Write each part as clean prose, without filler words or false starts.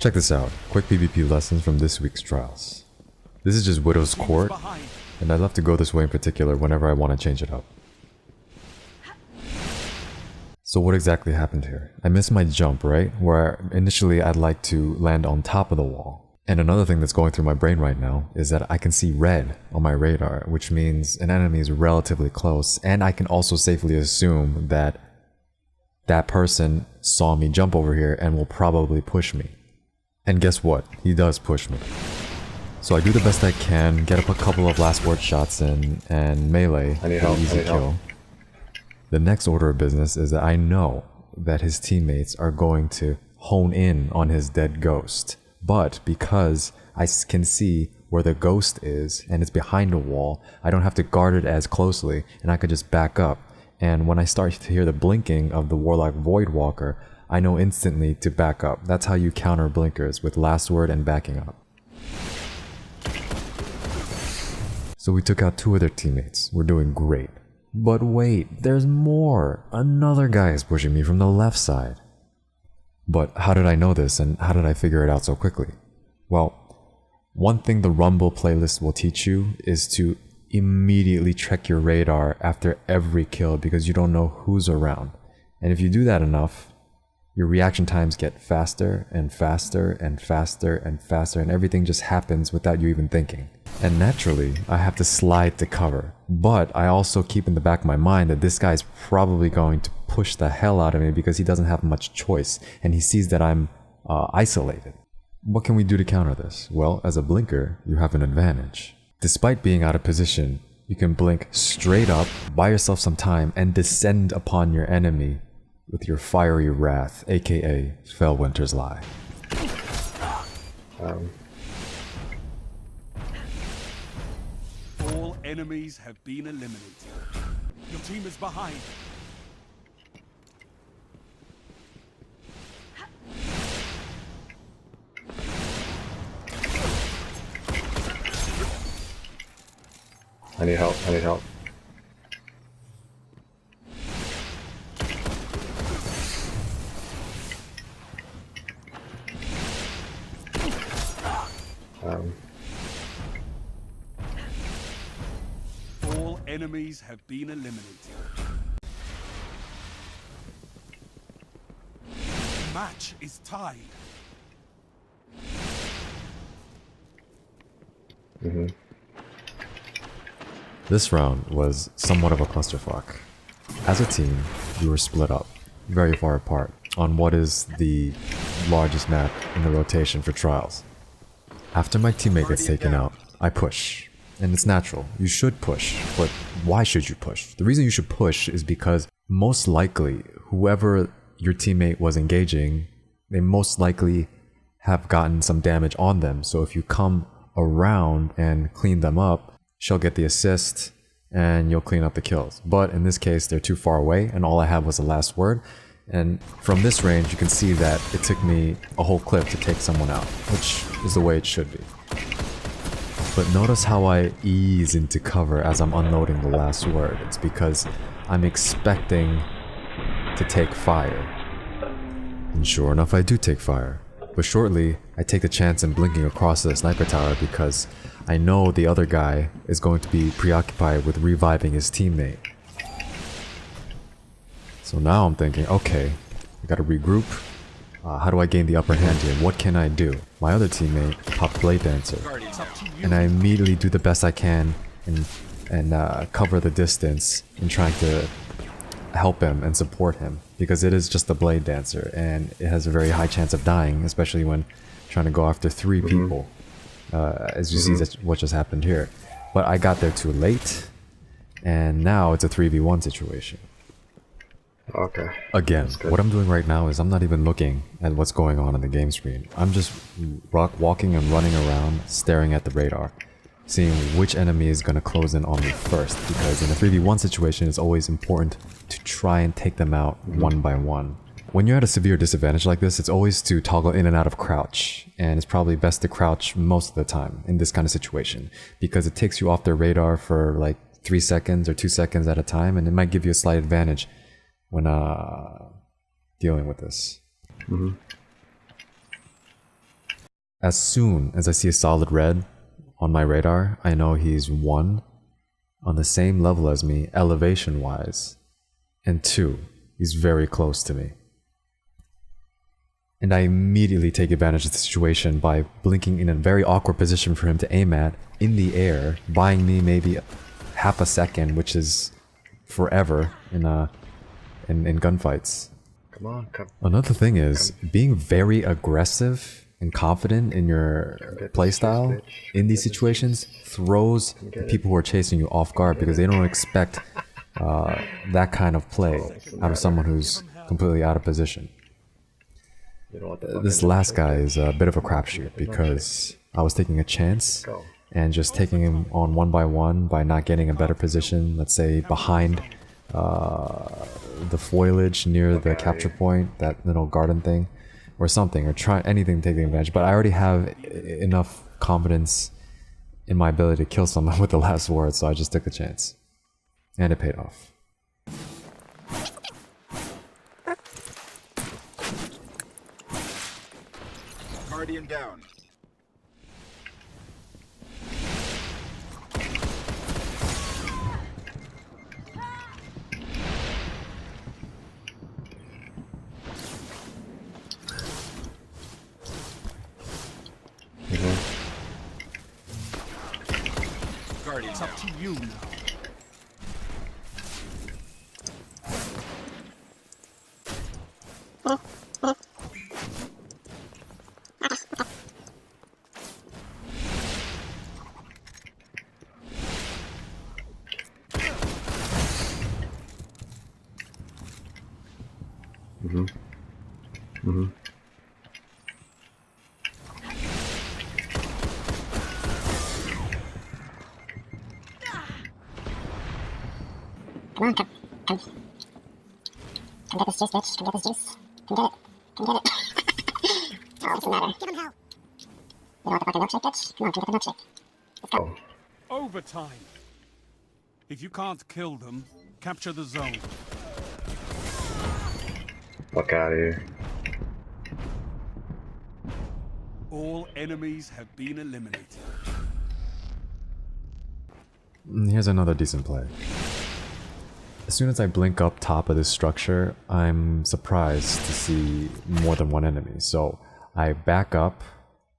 Check this out, quick PvP lessons from this week's trials. This is just Widow's Court, and I love to go this way in particular whenever I want to change it up. So what exactly happened here? I missed my jump, right? Where initially I'd like to land on top of the wall. And another thing that's going through my brain right now is that I can see red on my radar, which means an enemy is relatively close, and I can also safely assume that that person saw me jump over here and will probably push me. And guess what? He does push me. So I do the best I can, get up a couple of last word shots in, and melee, an easy kill. The next order of business is that I know that his teammates are going to hone in on his dead ghost. But because I can see where the ghost is, and it's behind a wall, I don't have to guard it as closely, and I could just back up. And when I start to hear the blinking of the Warlock Voidwalker, I know instantly to back up. That's how you counter blinkers, with last word and backing up. So we took out two of their teammates. We're doing great. But wait, there's more! Another guy is pushing me from the left side. But how did I know this, and how did I figure it out so quickly? Well, one thing the Rumble playlist will teach you is to immediately check your radar after every kill, because you don't know who's around. And if you do that enough, your reaction times get faster and faster and faster and faster, and everything just happens without you even thinking. And naturally, I have to slide to cover. But I also keep in the back of my mind that this guy's probably going to push the hell out of me because he doesn't have much choice, and he sees that I'm isolated. What can we do to counter this? Well, as a blinker, you have an advantage. Despite being out of position, you can blink straight up, buy yourself some time, and descend upon your enemy with your fiery wrath, aka Fellwinter's Lie. All enemies have been eliminated. Your team is behind. I need help, I need help. All enemies have been eliminated. The match is tied. This round was somewhat of a clusterfuck. As a team, we were split up, very far apart, on what is the largest map in the rotation for trials. After my teammate gets taken out, I push. And it's natural, you should push, but why should you push? The reason you should push is because most likely, whoever your teammate was engaging, they most likely have gotten some damage on them. So if you come around and clean them up, she'll get the assist and you'll clean up the kills. But in this case, they're too far away and all I had was the last word. And from this range, you can see that it took me a whole clip to take someone out, which is the way it should be. But notice how I ease into cover as I'm unloading the last word. It's because I'm expecting to take fire. And sure enough, I do take fire. But shortly, I take the chance in blinking across the sniper tower because I know the other guy is going to be preoccupied with reviving his teammate. So now I'm thinking, okay, I gotta regroup. How do I gain the upper hand here? What can I do? My other teammate popped Blade Dancer, and I immediately do the best I can and cover the distance in trying to help him and support him, because it is just a Blade Dancer and it has a very high chance of dying, especially when trying to go after three people, as you see that's what just happened here. But I got there too late, and now it's a 3v1 situation. Okay. Again, what I'm doing right now is I'm not even looking at what's going on the game screen. I'm just walking and running around, staring at the radar, seeing which enemy is going to close in on me first, because in a 3v1 situation, it's always important to try and take them out one by one. When you're at a severe disadvantage like this, it's always to toggle in and out of crouch, and it's probably best to crouch most of the time in this kind of situation, because it takes you off their radar for like 3 seconds or 2 seconds at a time, and it might give you a slight advantage when dealing with this. As soon as I see a solid red on my radar, I know he's 1, on the same level as me elevation-wise, and 2, he's very close to me. And I immediately take advantage of the situation by blinking in a very awkward position for him to aim at in the air, buying me maybe half a second, which is forever in gunfights. Come on, come. Another thing is being very aggressive and confident in your playstyle in these situations throws the people who are chasing you off guard because they don't expect that kind of play out of someone who's completely out of position. You know what the fuck This I last did? guy is a bit of a crapshoot because I was taking a chance Go. and just taking him on one by not getting a better position, let's say behind the foliage near the capture point, that little garden thing, or something, or try anything to take the advantage. But I already have enough confidence in my ability to kill someone with the last word, so I just took the chance. And it paid off. Guardian down. Guardian's up to you now. Come on, come. Come get this juice, bitch. Come get this juice. Come get it. Come get it. Oh, what's the matter? Give him hell. You don't want the fucking milkshake, bitch? Come on, come get the milkshake. Let's go. Overtime. If you can't kill them, capture the zone. Fuck out of here. All enemies have been eliminated. Here's another decent play. As soon as I blink up top of this structure, I'm surprised to see more than one enemy. So I back up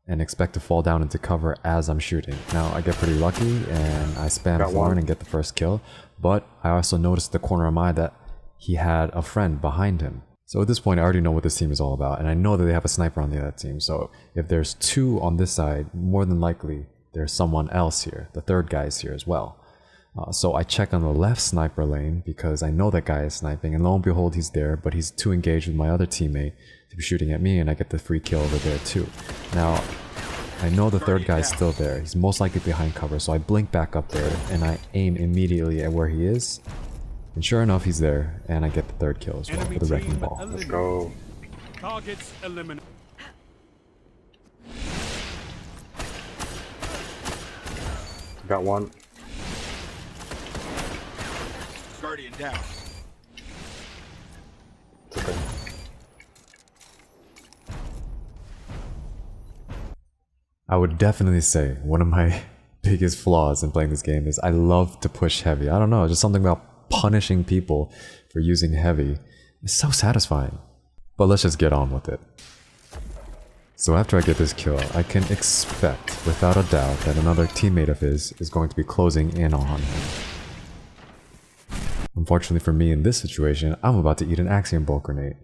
and expect to fall down into cover as I'm shooting. Now I get pretty lucky and I spam Got Thorn one. and get the first kill, but I also noticed the corner of my eye that he had a friend behind him. So at this point I already know what this team is all about, and I know that they have a sniper on the other team. So if there's 2 on this side, more than likely there's someone else here. The third guy is here as well. So I check on the left sniper lane because I know that guy is sniping, and lo and behold he's there, but he's too engaged with my other teammate to be shooting at me, and I get the free kill over there too. Now I know the third guy is still there. He's most likely behind cover, so I blink back up there and I aim immediately at where he is, and sure enough he's there, and I get the third kill as well Enemy with the wrecking team ball. Let's go. Targets eliminated. Got one. Guardian down. It's okay. I would definitely say one of my biggest flaws in playing this game is I love to push heavy. I don't know, just something about punishing people for using heavy. It's so satisfying. But let's just get on with it. So after I get this kill, I can expect without a doubt that another teammate of his is going to be closing in on him. Unfortunately for me in this situation, I'm about to eat an Axiom bolt grenade.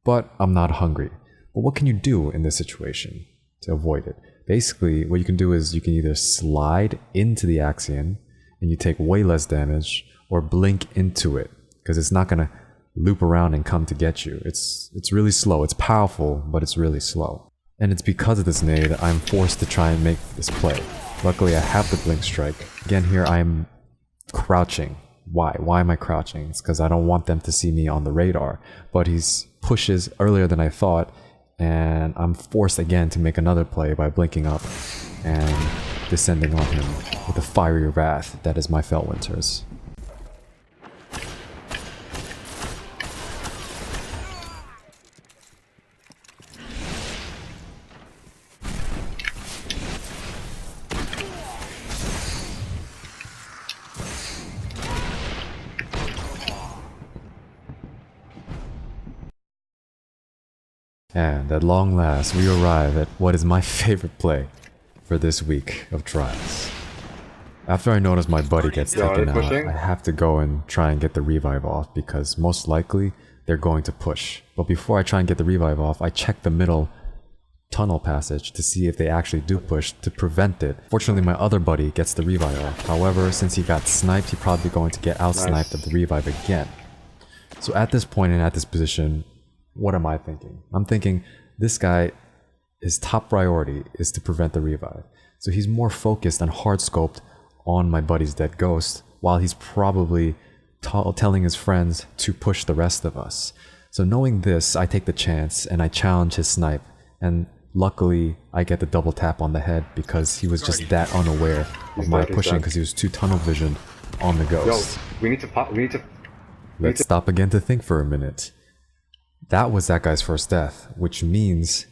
But I'm not hungry. But what can you do in this situation to avoid it? Basically, what you can do is you can either slide into the Axiom and you take way less damage, or blink into it, because it's not going to loop around and come to get you. It's really slow. It's powerful, but it's really slow. And it's because of this nade I'm forced to try and make this play. Luckily I have the blink strike. Again here I'm crouching. Why? Why am I crouching? It's because I don't want them to see me on the radar. But he pushes earlier than I thought, and I'm forced again to make another play by blinking up and descending on him with the fiery wrath that is my Felwinter's. And at long last, we arrive at what is my favorite play for this week of trials. After I notice my buddy gets Yo, are taken they out, pushing? I have to go and try and get the revive off because most likely they're going to push. But before I try and get the revive off, I check the middle tunnel passage to see if they actually do push to prevent it. Fortunately, my other buddy gets the revive off. However, since he got sniped, he's probably going to get out-sniped of the revive again. So at this point and at this position, what am I thinking? I'm thinking this guy, his top priority is to prevent the revive. So he's more focused and hard-scoped on my buddy's dead ghost, while he's probably telling his friends to push the rest of us. So knowing this, I take the chance and I challenge his snipe, and luckily I get the double tap on the head because he was just that unaware of my pushing because he was too tunnel visioned on the Yo, ghost. we need to pop. We need to. Let's stop again to think for a minute. That was that guy's first death, which means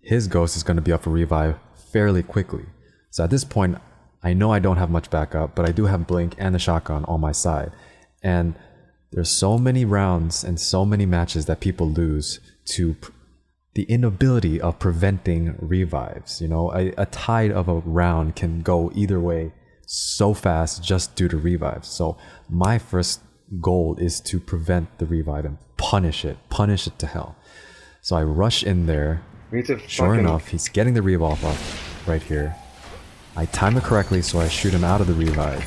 his ghost is going to be up for revive fairly quickly. So at this point, I know I don't have much backup, but I do have Blink and the shotgun on my side. And there's so many rounds and so many matches that people lose to the inability of preventing revives. You know, a tide of a round can go either way so fast just due to revives. So my first goal is to prevent the revive and punish it to hell. So I rush in there. We need to. Sure enough, he's getting the revive off right here. I time it correctly, so I shoot him out of the revive.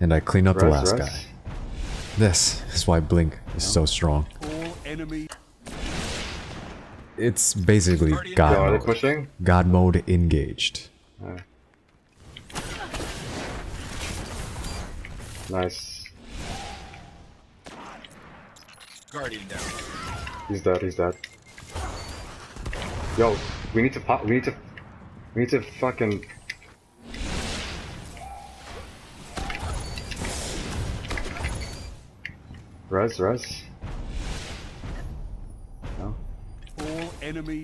And I clean up the last guy. This is why Blink is so strong. All enemy. It's basically Yo, God are they mode. pushing? God mode engaged. Nice. Guardian down. He's dead. He's dead. Yo, we need to pop. We need to fucking. Res. All enemy.